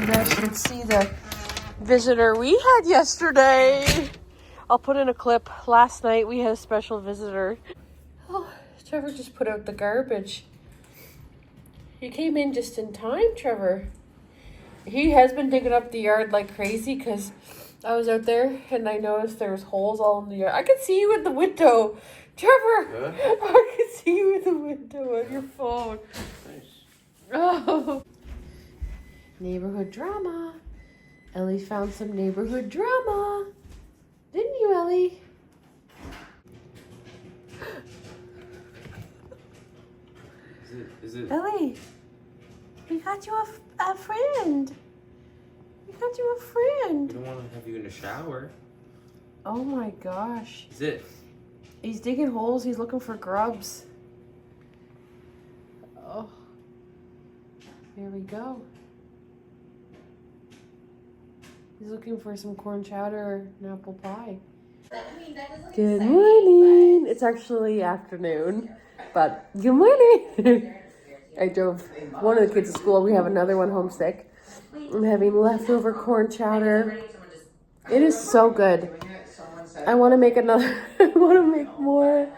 guys should see the visitor we had yesterday. I'll put in a clip. Last night we had a special visitor. Oh, Trevor just put out the garbage. You came in just in time, Trevor. He has been digging up the yard like crazy because I was out there and I noticed there was holes all in the yard. I could see you in the window. Trevor, yeah. I could see you in the window on your phone. Nice. Oh. Neighborhood drama. Ellie found some neighborhood drama. Didn't you, Ellie? Is it? Ellie, we got you a friend. We got you a friend. We don't want to have you in the shower. Oh my gosh. Is it? He's digging holes. He's looking for grubs. Oh. Here we go. He's looking for some corn chowder and apple pie. Good morning. It's actually afternoon, but good morning. I drove one of the kids to school. We have another one homesick. I'm having leftover corn chowder. It is so good. I want to make another. I want to make more.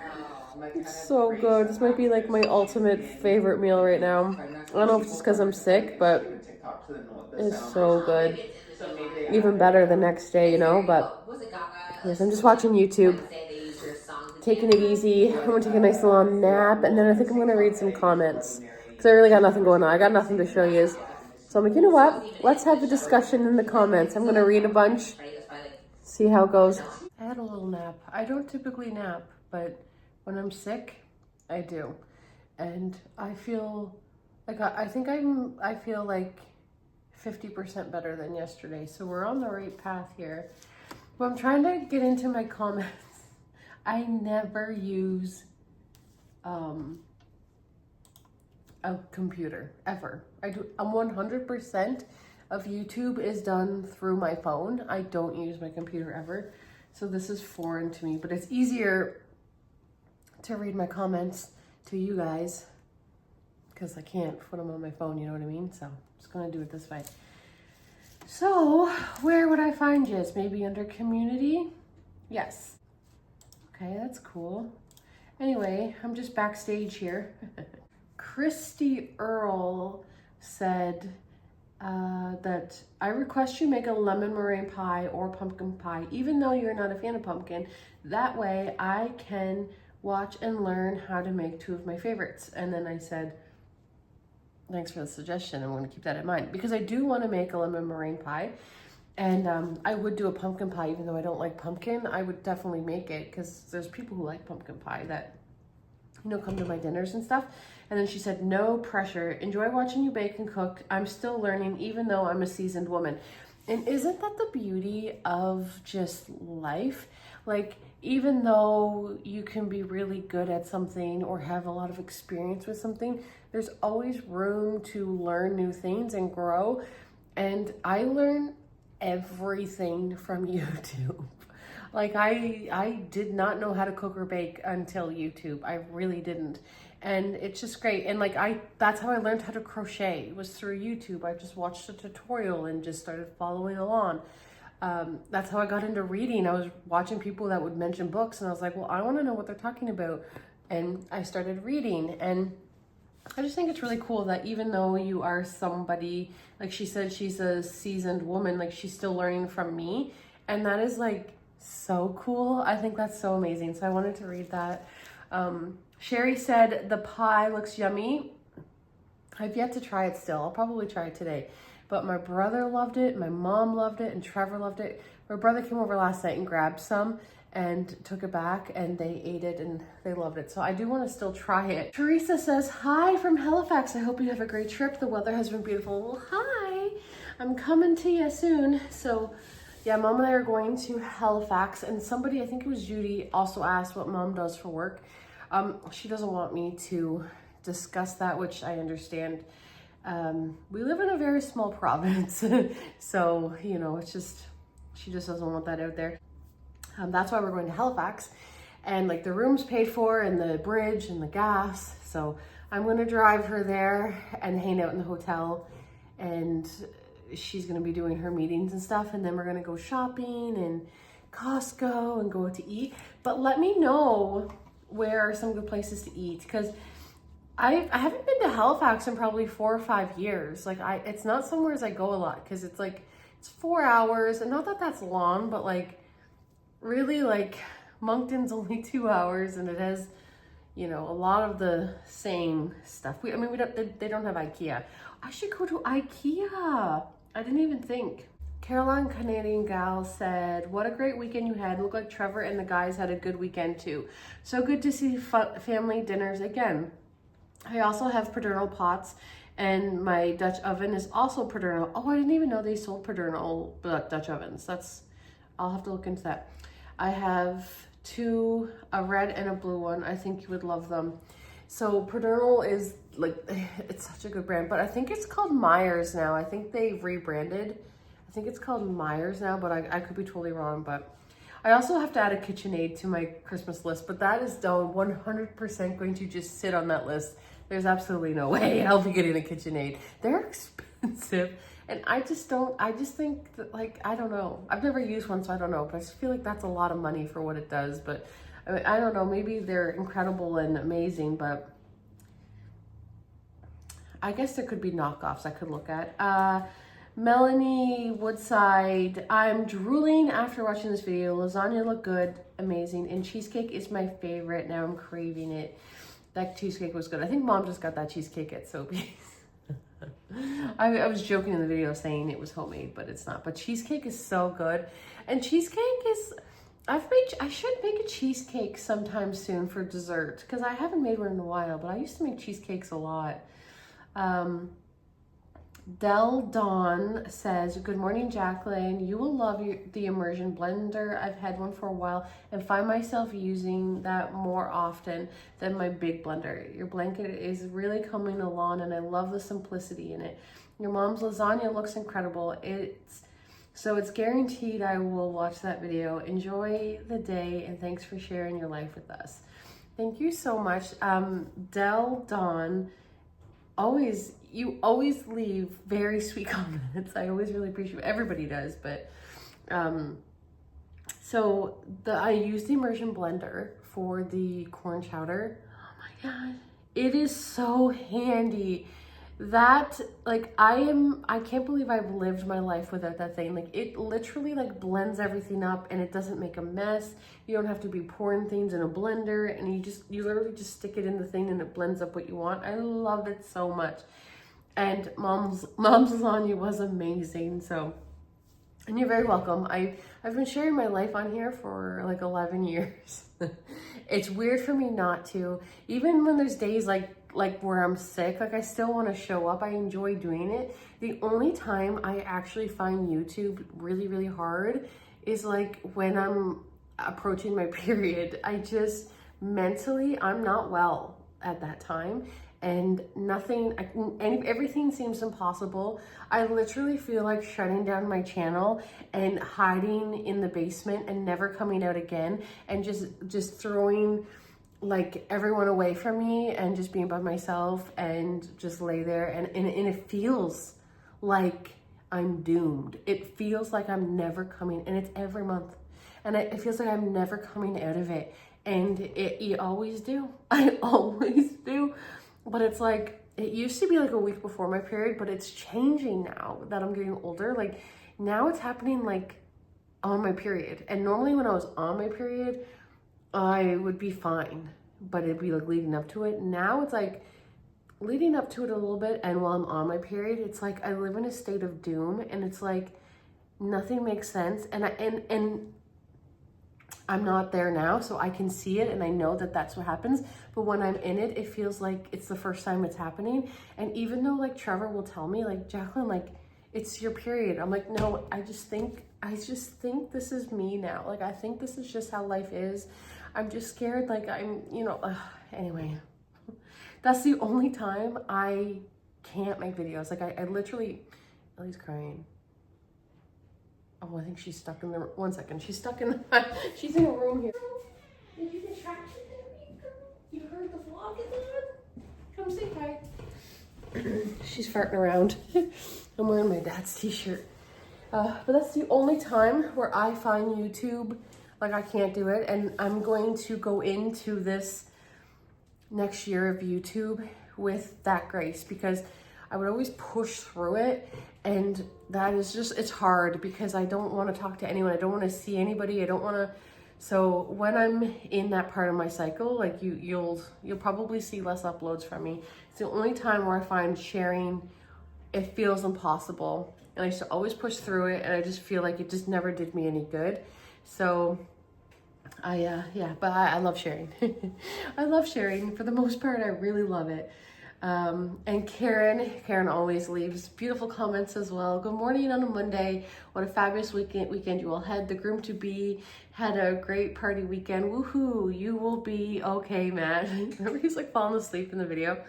It's so good. This might be like my ultimate favorite meal right now. I don't know if it's just because I'm sick, but it's so good. Even better the next day, you know, but yes, I'm just watching YouTube, taking it easy. I'm gonna take a nice long nap, and then I think I'm gonna read some comments because I really got nothing going on. I got nothing to show you. So I'm like, you know what? Let's have a discussion in the comments. I'm gonna read a bunch, see how it goes. I had a little nap. I don't typically nap, but when I'm sick, I do, and I feel like I feel like 50% better than yesterday. So we're on the right path here. But I'm trying to get into my comments. I never use a computer, ever. I'm 100% of YouTube is done through my phone. I don't use my computer ever. So this is foreign to me, but it's easier to read my comments to you guys because I can't put them on my phone, you know what I mean? So I'm just gonna do it this way. So where would I find you? Maybe under community? Yes. Okay, that's cool. Anyway, I'm just backstage here. Christy Earl said that I request you make a lemon meringue pie or pumpkin pie, even though you're not a fan of pumpkin. That way I can watch and learn how to make two of my favorites. And then I said, thanks for the suggestion. I'm going to keep that in mind because I do want to make a lemon meringue pie, and I would do a pumpkin pie even though I don't like pumpkin. I would definitely make it because there's people who like pumpkin pie that, you know, come to my dinners and stuff. And then she said, no pressure. Enjoy watching you bake and cook. I'm still learning even though I'm a seasoned woman. And isn't that the beauty of just life? Like, even though you can be really good at something or have a lot of experience with something, there's always room to learn new things and grow. And I learn everything from YouTube. Like I did not know how to cook or bake until YouTube. I really didn't. And it's just great. And like that's how I learned how to crochet. It was through YouTube. I just watched a tutorial and just started following along. That's how I got into reading. I was watching people that would mention books and I was like, well, I want to know what they're talking about. And I started reading, and I just think it's really cool that even though you are somebody, like she said, she's a seasoned woman, like she's still learning from me. And that is like so cool. I think that's so amazing. So I wanted to read that. Sherry said the pie looks yummy. I've yet to try it still. I'll probably try it today. But my brother loved it, my mom loved it, and Trevor loved it. My brother came over last night and grabbed some and took it back, and they ate it and they loved it. So I do want to still try it. Teresa says, hi from Halifax. I hope you have a great trip. The weather has been beautiful. Well, hi. I'm coming to you soon. So yeah, Mom and I are going to Halifax, and somebody, I think it was Judy, also asked what Mom does for work. She doesn't want me to discuss that, which I understand. We live in a very small province, so, you know, it's just, she just doesn't want that out there. That's why we're going to Halifax, and like the room's paid for and the bridge and the gas. So I'm going to drive her there and hang out in the hotel and she's gonna be doing her meetings and stuff, and then we're gonna go shopping and Costco and go to eat. But let me know where are some good places to eat, because I haven't been to Halifax in probably 4 or 5 years. Like it's not somewhere as I go a lot, because it's like it's 4 hours, and not that that's long, but like really like Moncton's only 2 hours, and it has, you know, a lot of the same stuff. I mean, they don't have IKEA. I should go to IKEA. I didn't even think. Caroline Canadian Gal said, what a great weekend you had. Looked like Trevor and the guys had a good weekend too. So good to see family dinners again. I also have Perdernal pots, and my Dutch oven is also Perdernal. Oh, I didn't even know they sold Perdernal Dutch ovens. I'll have to look into that. I have 2, a red and a blue one. I think you would love them. So Perdernal is like, it's such a good brand, but I think it's called Myers now. I think they've rebranded. I think it's called Myers now, but I could be totally wrong. But I also have to add a KitchenAid to my Christmas list, but that is done 100% going to just sit on that list. There's absolutely no way I'll be getting a KitchenAid. They're expensive. And I just think that, like, I don't know. I've never used one, so I don't know. But I just feel like that's a lot of money for what it does. But I mean, I don't know. Maybe they're incredible and amazing, but I guess there could be knockoffs I could look at. Melanie Woodside, I'm drooling after watching this video. Lasagna looked good, amazing. And cheesecake is my favorite. Now I'm craving it. That cheesecake was good. I think Mom just got that cheesecake at Sobeys. I was joking in the video saying it was homemade, but it's not. But cheesecake is so good. And cheesecake is, I should make a cheesecake sometime soon for dessert, because I haven't made one in a while, but I used to make cheesecakes a lot. Del Dawn says, good morning, Jacqueline. You will love the immersion blender. I've had one for a while and find myself using that more often than my big blender. Your blanket is really coming along, and I love the simplicity in it. Your mom's lasagna looks incredible. It's guaranteed I will watch that video. Enjoy the day, and thanks for sharing your life with us. Thank you so much. Del Dawn, you always leave very sweet comments. I always really appreciate it. Everybody does, but I use the immersion blender for the corn chowder. Oh my god, it is so handy. That, like, I can't believe I've lived my life without that thing. Like, it literally like blends everything up, and it doesn't make a mess. You don't have to be pouring things in a blender, and you literally just stick it in the thing and it blends up what you want. I love it so much. And mom's lasagna was amazing. So, and you're very welcome. I've been sharing my life on here for like 11 years. It's weird for me not to, even when there's days like where I'm sick, like I still want to show up. I enjoy doing it. The only time I actually find YouTube really, really hard is like when I'm approaching my period. I just mentally, I'm not well at that time, and everything seems impossible. I literally feel like shutting down my channel and hiding in the basement and never coming out again, and just throwing like everyone away from me and just being by myself and just lay there, and it feels like I'm doomed. It feels like I'm never coming, and it's every month, and it feels like I'm never coming out of it, and you always do. I always do. But it's like, it used to be like a week before my period, but it's changing now that I'm getting older. Like now it's happening like on my period. And normally when I was on my period, I would be fine, but it'd be like leading up to it. Now it's like leading up to it a little bit, and while I'm on my period, it's like I live in a state of doom, and it's like nothing makes sense. And I'm not there now, so I can see it, and I know that that's what happens. But when I'm in it, it feels like it's the first time it's happening. And even though like Trevor will tell me, like, Jacqueline, like, it's your period, I'm like, no, I just think this is me now. Like, I think this is just how life is. I'm just scared, like, I'm, anyway. That's the only time I can't make videos. Like, I literally, Ellie's crying. Oh, I think she's stuck in the, one second. She's stuck in the, she's in a room here. Did you get traction? You heard the vlog is on? Come say hi. She's farting around. I'm wearing my dad's t-shirt. But that's the only time where I find YouTube, like I can't do it. And I'm going to go into this next year of YouTube with that grace, because I would always push through it. And that is just, it's hard because I don't want to talk to anyone. I don't want to see anybody. I don't want to. So when I'm in that part of my cycle, like you'll probably see less uploads from me. It's the only time where I find sharing, it feels impossible. And I used to always push through it, and I just feel like it just never did me any good. So but I love sharing. I love sharing. For the most part, I really love it. And Karen always leaves beautiful comments as well. Good morning on a Monday. What a fabulous weekend you all had. The groom to be had a great party weekend. Woohoo! You will be okay, Matt. Remember, he's like falling asleep in the video.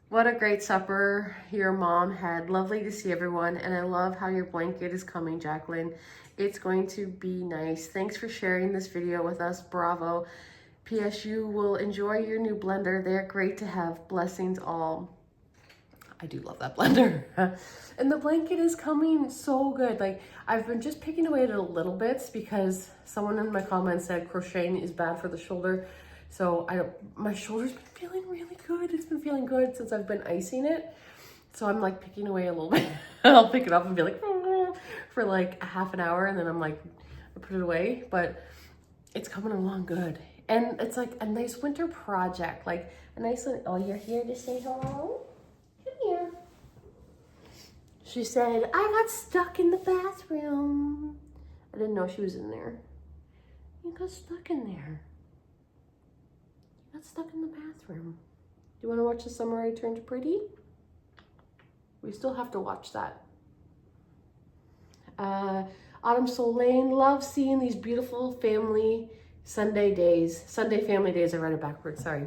What a great supper your mom had. Lovely to see everyone. And I love how your blanket is coming, Jacqueline. It's going to be nice. Thanks for sharing this video with us. Bravo. P.S. You will enjoy your new blender. They're great to have. Blessings all. I do love that blender. And the blanket is coming so good. Like, I've been just picking away at it a little bit because someone in my comments said crocheting is bad for the shoulder. So my shoulder's been feeling really good. It's been feeling good since I've been icing it. So I'm like picking away a little bit. I'll pick it up and be like, oh, for like a half an hour. And then I'm like, I put it away, but it's coming along good. And it's like a nice winter project, like a nice one. Oh, you're here to say hello? Come here. She said, I got stuck in the bathroom. I didn't know she was in there. You got stuck in there. Got stuck in the bathroom. Do you want to watch The Summer I Turned Pretty? We still have to watch that. Autumn Soul Lane, love seeing these beautiful family Sunday days. Sunday family days, I read it backwards, sorry.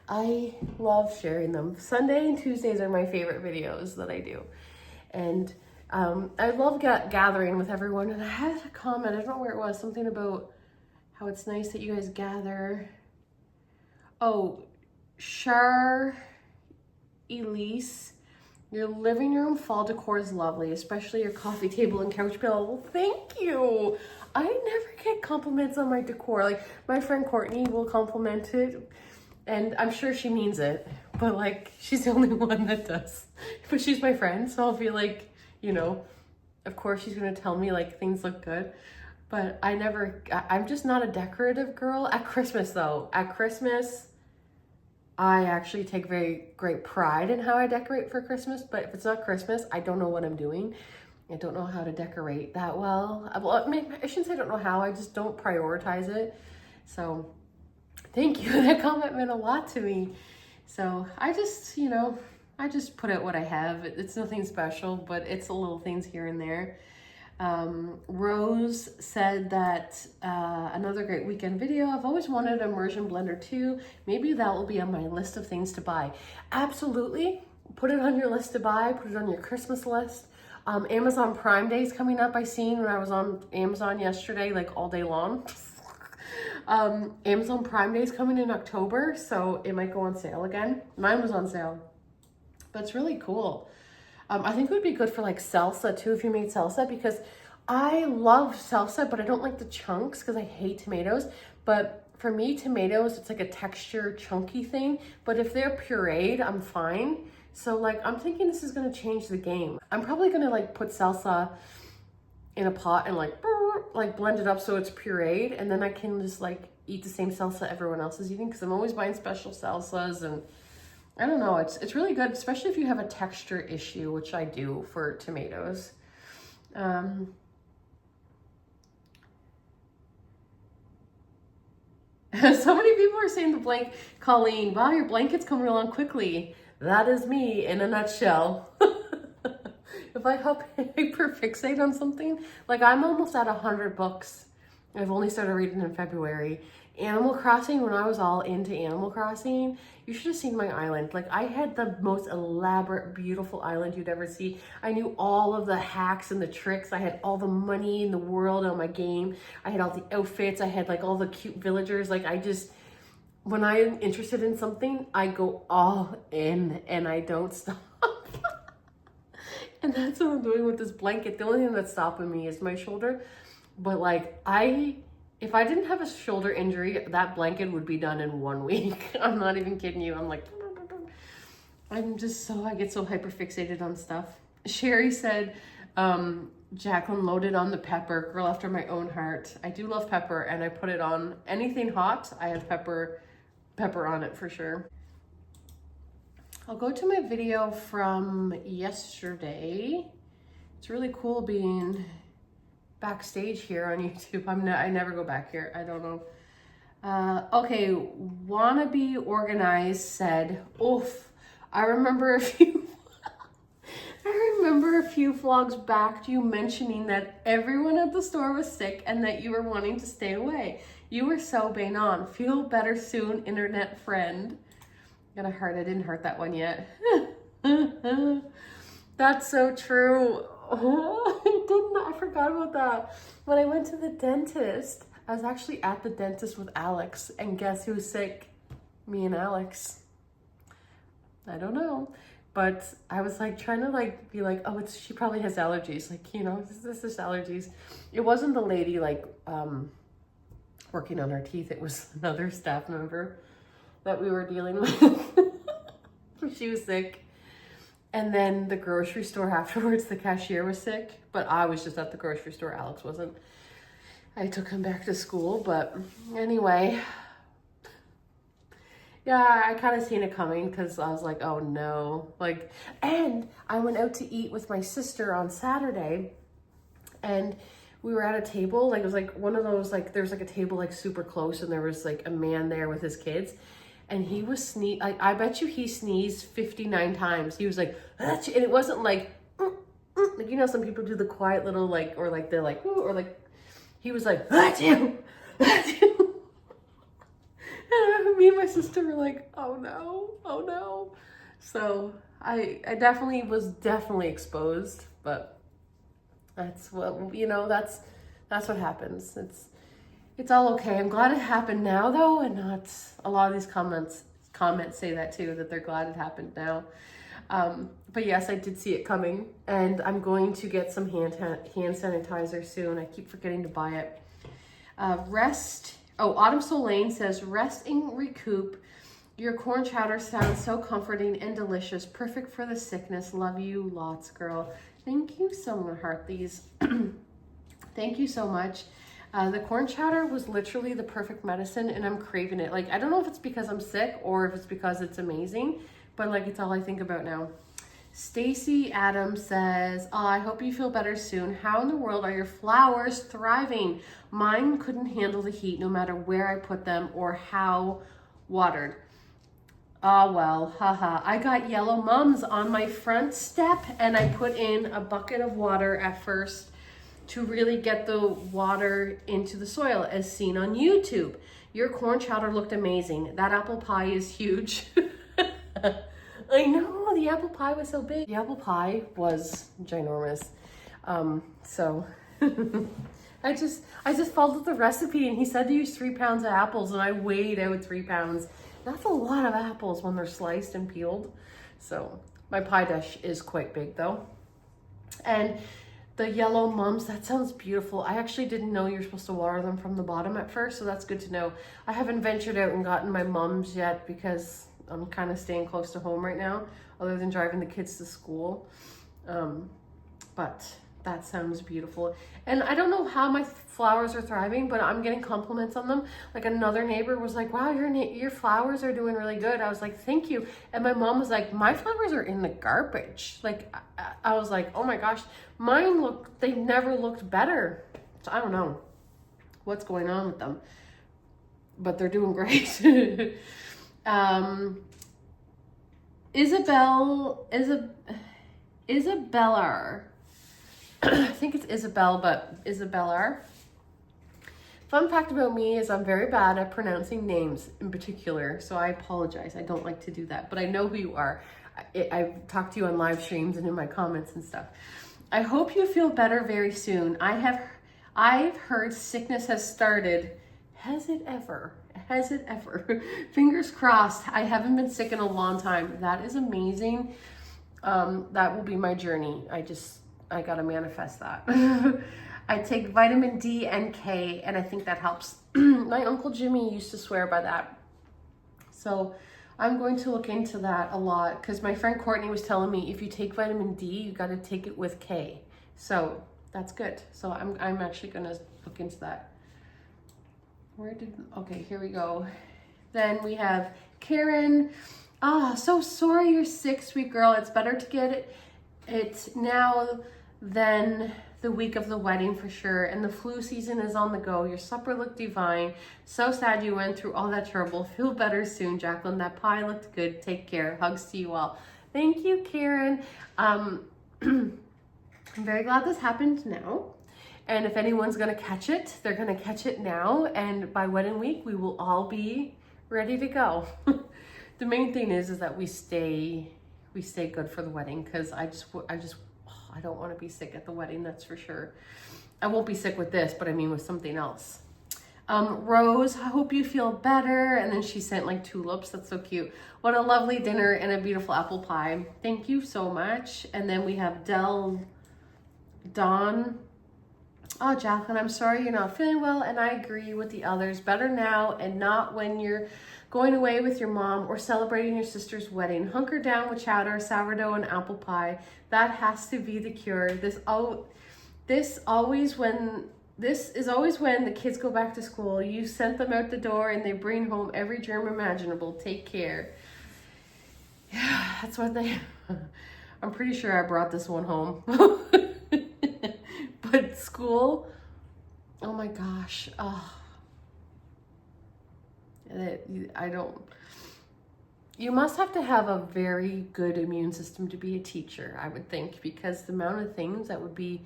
I love sharing them. Sunday and Tuesdays are my favorite videos that I do. And I love gathering with everyone. And I had a comment, I don't know where it was, something about how it's nice that you guys gather. Oh, Elise, your living room fall decor is lovely, especially your coffee table and couch pillow. Well, thank you. I never get compliments on my decor. Like, my friend Courtney will compliment it, and I'm sure she means it, but like, she's the only one that does. But she's my friend, so I'll feel like, you know, of course she's gonna tell me like things look good. But I'm just not a decorative girl. At Christmas though, I actually take very great pride in how I decorate for Christmas. But if it's not Christmas, I don't know what I'm doing. I don't know how to decorate that well. Well, I shouldn't say I don't know how, I just don't prioritize it. So thank you, that comment meant a lot to me. So I just, you know, I just put out what I have. It's nothing special, but it's the little things here and there. Rose said that another great weekend video. I've always wanted an immersion blender too. Maybe that will be on my list of things to buy. Absolutely. Put it on your list to buy. Put it on your Christmas list. Amazon Prime Day is coming up. I seen when I was on Amazon yesterday, like all day long. Amazon Prime Day is coming in October, so it might go on sale again. Mine was on sale, but it's really cool. I think it would be good for like salsa too, if you made salsa, because I love salsa, but I don't like the chunks because I hate tomatoes. But for me, tomatoes, it's like a texture chunky thing. But if they're pureed, I'm fine. So like, I'm thinking this is gonna change the game. I'm probably gonna like put salsa in a pot and like blend it up so it's pureed, and then I can just like eat the same salsa everyone else is eating, because I'm always buying special salsas. And I don't know, it's really good, especially if you have a texture issue, which I do for tomatoes. So many people are saying the blank, Colleen, wow, your blanket's coming along quickly. That is me in a nutshell. If I hyperfixate on something, like I'm almost at 100 books. I've only started reading in February. Animal Crossing, when I was all into Animal Crossing, you should have seen my island. Like, I had the most elaborate, beautiful island you'd ever see. I knew all of the hacks and the tricks. I had all the money in the world on my game. I had all the outfits. I had like all the cute villagers. Like, when I'm interested in something, I go all in and I don't stop. And that's what I'm doing with this blanket. The only thing that's stopping me is my shoulder. But like, if I didn't have a shoulder injury, that blanket would be done in 1 week. I'm not even kidding you. I'm like, I get so hyper fixated on stuff. Sherry said, Jacqueline loaded on the pepper, girl after my own heart. I do love pepper, and I put it on anything hot. I have pepper on it for sure. I'll go to my video from yesterday. It's really cool being backstage here on YouTube. I never go back here. I don't know. Okay, Wannabe Organized said, oof, I remember a few vlogs back you mentioning that everyone at the store was sick and that you were wanting to stay away. You were so bang on. Feel better soon, internet friend. Got a heart. I didn't hurt that one yet. That's so true. Oh, I didn't. I forgot about that. When I went to the dentist, I was actually at the dentist with Alex, and guess who's sick? Me and Alex. I don't know. But I was like trying to like be like, oh, she probably has allergies. Like, you know, this is allergies. It wasn't the lady like working on her teeth. It was another staff member that we were dealing with. She was sick. And then the grocery store afterwards, the cashier was sick. But I was just at the grocery store. Alex wasn't. I took him back to school. But anyway, yeah, I kind of seen it coming because I was like, oh no. Like, and I went out to eat with my sister on Saturday, and we were at a table. Like, it was like one of those, like, there's like a table like super close, and there was like a man there with his kids, and he was I bet you he sneezed 59 times. He was like, Ach! And it wasn't like, like, you know, some people do the quiet little like, or like they're like, or like, he was like, Achoo! Achoo! And me and my sister were like, oh no. So I definitely was exposed, but that's what, you know, that's what happens. It's all okay. I'm glad it happened now though, and not a lot of these comments say that too, that they're glad it happened now. But yes, I did see it coming, and I'm going to get some hand sanitizer soon. I keep forgetting to buy it. Autumn Soul Lane says, rest and recoup. Your corn chowder sounds so comforting and delicious. Perfect for the sickness. Love you lots, girl. Thank you so much, Heartlies. Thank you so much. The corn chowder was literally the perfect medicine, and I'm craving it. Like, I don't know if it's because I'm sick or if it's because it's amazing, but like, it's all I think about now. Stacy Adams says, oh, I hope you feel better soon. How in the world are your flowers thriving? Mine couldn't handle the heat no matter where I put them or how watered. Oh, well, haha. I got yellow mums on my front step, and I put in a bucket of water at first to really get the water into the soil, as seen on YouTube. Your corn chowder looked amazing. That apple pie is huge. I know, the apple pie was so big. The apple pie was ginormous. So I just followed the recipe, and he said to use 3 pounds of apples, and I weighed out 3 pounds. That's a lot of apples when they're sliced and peeled. So my pie dish is quite big though. And the yellow mums, that sounds beautiful. I actually didn't know you're supposed to water them from the bottom at first, so that's good to know. I haven't ventured out and gotten my mums yet because I'm kind of staying close to home right now, other than driving the kids to school. But that sounds beautiful. And I don't know how my flowers are thriving, but I'm getting compliments on them. Like, another neighbor was like, wow, your flowers are doing really good. I was like, thank you. And my mom was like, my flowers are in the garbage. Like, I was like, oh my gosh, they never looked better. So I don't know what's going on with them, but they're doing great. Isabella, I think it's Isabel, but Isabella. Fun fact about me is I'm very bad at pronouncing names in particular, so I apologize. I don't like to do that, but I know who you are. I've talked to you on live streams and in my comments and stuff. I hope you feel better very soon. I've heard sickness has started. Has it ever? Fingers crossed. I haven't been sick in a long time. That is amazing. That will be my journey. I gotta manifest that. I take vitamin D and K, and I think that helps. My Uncle Jimmy used to swear by that. So I'm going to look into that a lot, because my friend Courtney was telling me if you take vitamin D, you got to take it with K. So that's good. So I'm actually going to look into that. Okay, here we go. Then we have Karen. So sorry you're sick, sweet girl. It's better to get it now than the week of the wedding for sure. And the flu season is on the go. Your supper looked divine. So sad you went through all that trouble. Feel better soon, Jacqueline. That pie looked good. Take care. Hugs to you all. Thank you, Karen. I'm very glad this happened now. And if anyone's gonna catch it, they're gonna catch it now. And by wedding week, we will all be ready to go. The main thing is that we stay good for the wedding, because I don't want to be sick at the wedding, that's for sure. I won't be sick with this, but I mean with something else. Rose, I hope you feel better. And then she sent like tulips. That's so cute. What a lovely dinner and a beautiful apple pie. Thank you so much. And then we have Dawn. Oh, Jacqueline, I'm sorry you're not feeling well, and I agree with the others. Better now and not when you're going away with your mom or celebrating your sister's wedding. Hunker down with chowder, sourdough, and apple pie. That has to be the cure. This is always when the kids go back to school. You sent them out the door and they bring home every germ imaginable. Take care. Yeah, that's what I'm pretty sure I brought this one home. But school, oh my gosh. You must have to have a very good immune system to be a teacher, I would think, because the amount of things that would be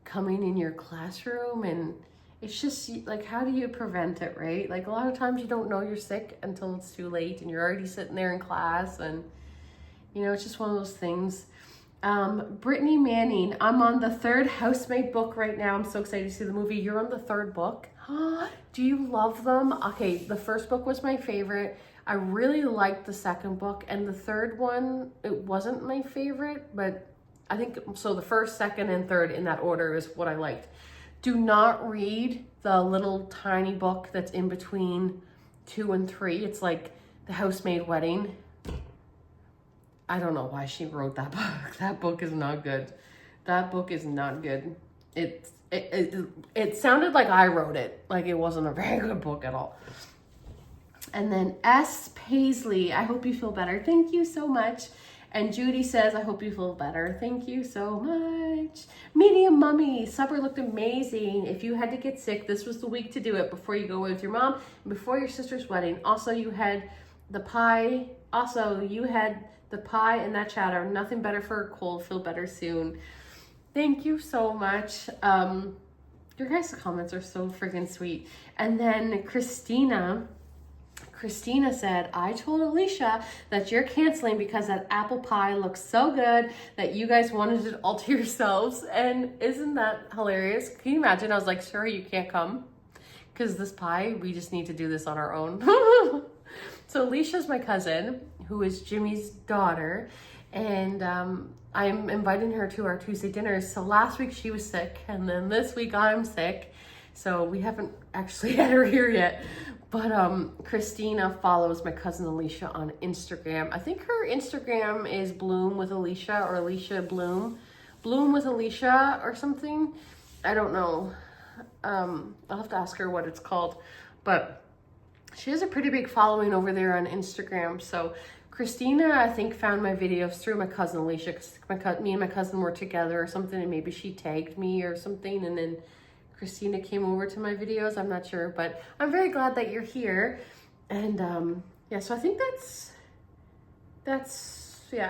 coming in your classroom, and it's just like, how do you prevent it, right? Like a lot of times you don't know you're sick until it's too late and you're already sitting there in class, and you know, it's just one of those things. Brittany Manning, I'm on the 3rd Housemaid book right now. I'm so excited to see the movie. You're on the 3rd book. Do you love them? Okay, the first book was my favorite. I really liked the 2nd book, and the 3rd one, it wasn't my favorite, but I think, so the 1st, 2nd, and 3rd in that order is what I liked. Do not read the little tiny book that's in between 2 and 3. It's like The Housemaid Wedding. I don't know why she wrote that book. That book is not good. That book is not good. It sounded like I wrote it. Like it wasn't a very good book at all. And then S. Paisley, I hope you feel better. Thank you so much. And Judy says, I hope you feel better. Thank you so much. Medium Mummy, supper looked amazing. If you had to get sick, this was the week to do it before you go with your mom and before your sister's wedding. Also, you had the pie. The pie and that chowder. Nothing better for a cold. Feel better soon. Thank you so much. Your guys' comments are so freaking sweet. And then Christina said, I told Alicia that you're canceling because that apple pie looks so good that you guys wanted it all to yourselves. And isn't that hilarious? Can you imagine? I was like, sure, you can't come because this pie, we just need to do this on our own. So Alicia's my cousin, who is Jimmy's daughter, and I'm inviting her to our Tuesday dinners. So last week she was sick, and then this week I'm sick, so we haven't actually had her here yet. But Christina follows my cousin Alicia on Instagram. I think her Instagram is Bloom with Alicia, or Alicia Bloom with Alicia or something. I don't know. I'll have to ask her what it's called, but she has a pretty big following over there on Instagram. So Christina, I think, found my videos through my cousin Alicia, because me and my cousin were together or something, and maybe she tagged me or something, and then Christina came over to my videos. I'm not sure, but I'm very glad that you're here. And yeah, so I think I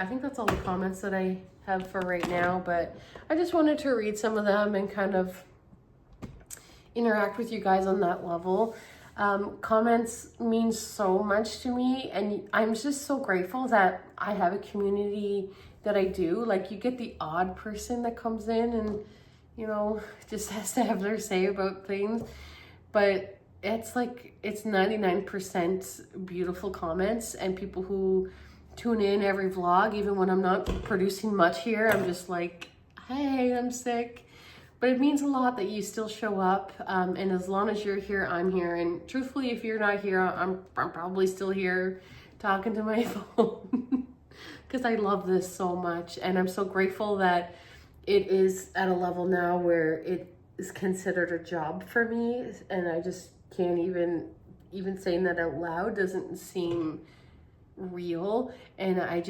think that's all the comments that I have for right now, but I just wanted to read some of them and kind of interact with you guys on that level. Comments mean so much to me, and I'm just so grateful that I have a community that I do. Like, you get the odd person that comes in and, you know, just has to have their say about things, but it's like, it's 99% beautiful comments and people who tune in every vlog, even when I'm not producing much here. I'm just like, hey, I'm sick. But it means a lot that you still show up. And as long as you're here, I'm here. And truthfully, if you're not here, I'm probably still here talking to my phone because I love this so much. And I'm so grateful that it is at a level now where it is considered a job for me. And I just can't even saying that out loud doesn't seem real. And I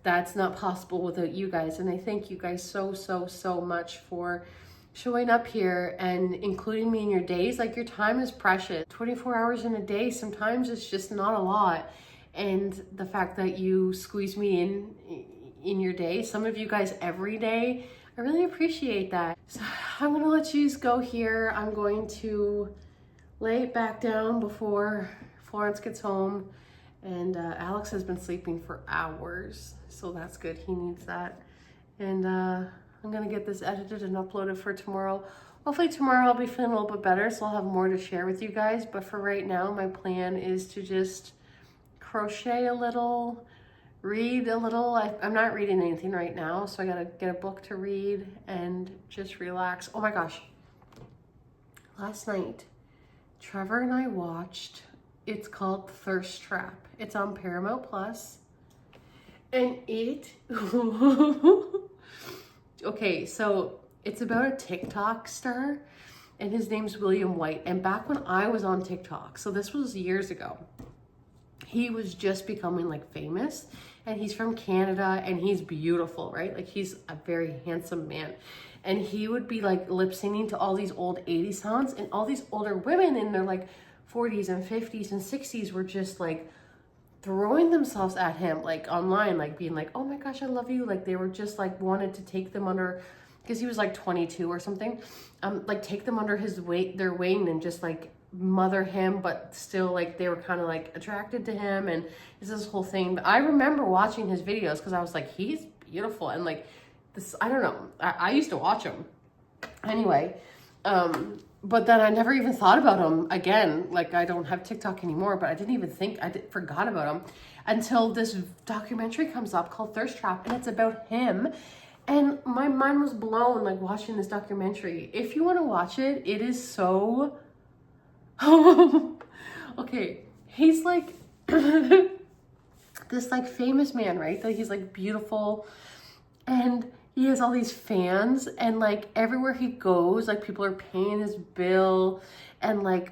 that's not possible without you guys. And I thank you guys so much for showing up here and including me in your days. Like, your time is precious. 24 hours in a day, sometimes it's just not a lot. And the fact that you squeeze me in your day, some of you guys every day, I really appreciate that. So I'm gonna let you go here. I'm going to lay it back down before Florence gets home. And Alex has been sleeping for hours, so that's good. He needs that. And I'm gonna get this edited and uploaded for tomorrow. Hopefully tomorrow I'll be feeling a little bit better, so I'll have more to share with you guys. But for right now, my plan is to just crochet a little, read a little. I'm not reading anything right now, so I gotta get a book to read and just relax. Oh my gosh. Last night, Trevor and I watched, it's called Thirst Trap. It's on Paramount Plus. And it, okay, so it's about a TikTok star, and his name's William White. And back when I was on TikTok, so this was years ago, he was just becoming like famous, and he's from Canada, and he's beautiful, right? Like, he's a very handsome man. And he would be like lip singing to all these old 80s songs, and all these older women in their like 40s and 50s and 60s were just like throwing themselves at him, like online, like being like, oh my gosh, I love you. Like, they were just like wanted to take them under, because he was like 22 or something, like take them under their wing and just like mother him, but still like they were kind of like attracted to him, and it's this whole thing. But I remember watching his videos because I was like, he's beautiful, and like this, I don't know, I used to watch him anyway, but then I never even thought about him again. Like, I don't have TikTok anymore, but I didn't even think, forgot about him until this documentary comes up called Thirst Trap, and it's about him. And my mind was blown, like, watching this documentary. If you want to watch it, it is so okay, he's like this like famous man, right? That he's like beautiful, and he has all these fans, and like everywhere he goes, like people are paying his bill, and like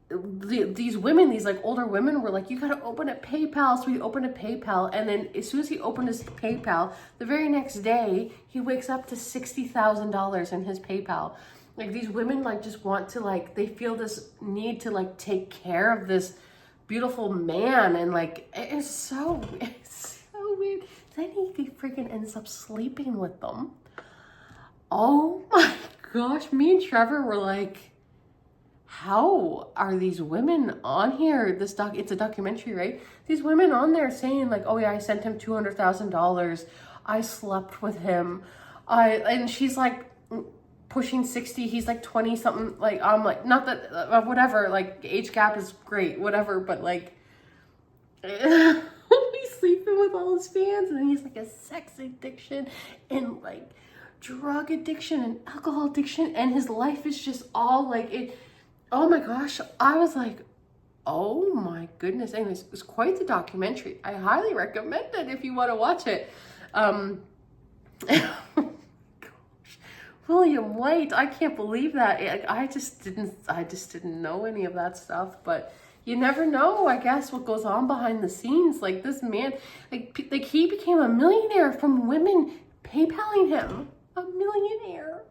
these women, these like older women were like, you gotta open a PayPal. So he opened a PayPal, and then as soon as he opened his PayPal, the very next day he wakes up to $60,000 in his PayPal. Like, these women like just want to, like, they feel this need to like take care of this beautiful man, and like it's so weird. Then he freaking ends up sleeping with them. Oh my gosh, me and Trevor were like, how are these women on here? It's a documentary, right? These women on there saying like, oh yeah, I sent him $200,000. I slept with him. And she's like pushing 60. He's like 20 something. Like, I'm like, not that, whatever, like age gap is great, whatever. But like, he's sleeping with all his fans, and he's like a sex addiction and like drug addiction and alcohol addiction. And his life is just all like it. Oh my gosh, I was like, oh my goodness. Anyways, it was quite the documentary. I highly recommend it if you want to watch it. Oh gosh, William White, I can't believe that. I just didn't know any of that stuff, but you never know, I guess, what goes on behind the scenes. Like, this man, like he became a millionaire from women PayPaling him. A millionaire.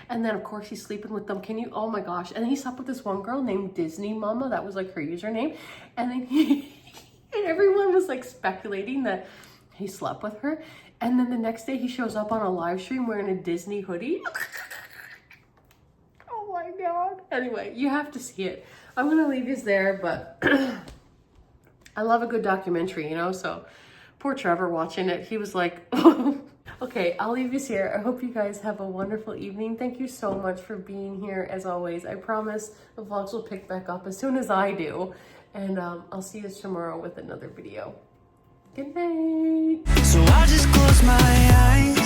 And then, of course, he's sleeping with them. Oh my gosh. And then he slept with this one girl named Disney Mama. That was like her username. And then and everyone was like speculating that he slept with her. And then the next day he shows up on a live stream wearing a Disney hoodie. Oh my God. Anyway, you have to see it. I'm going to leave this there, but I love a good documentary, you know? So poor Trevor watching it, he was like, okay, I'll leave this here. I hope you guys have a wonderful evening. Thank you so much for being here, as always. I promise the vlogs will pick back up as soon as I do. And I'll see you tomorrow with another video. Good night. So I just close my eyes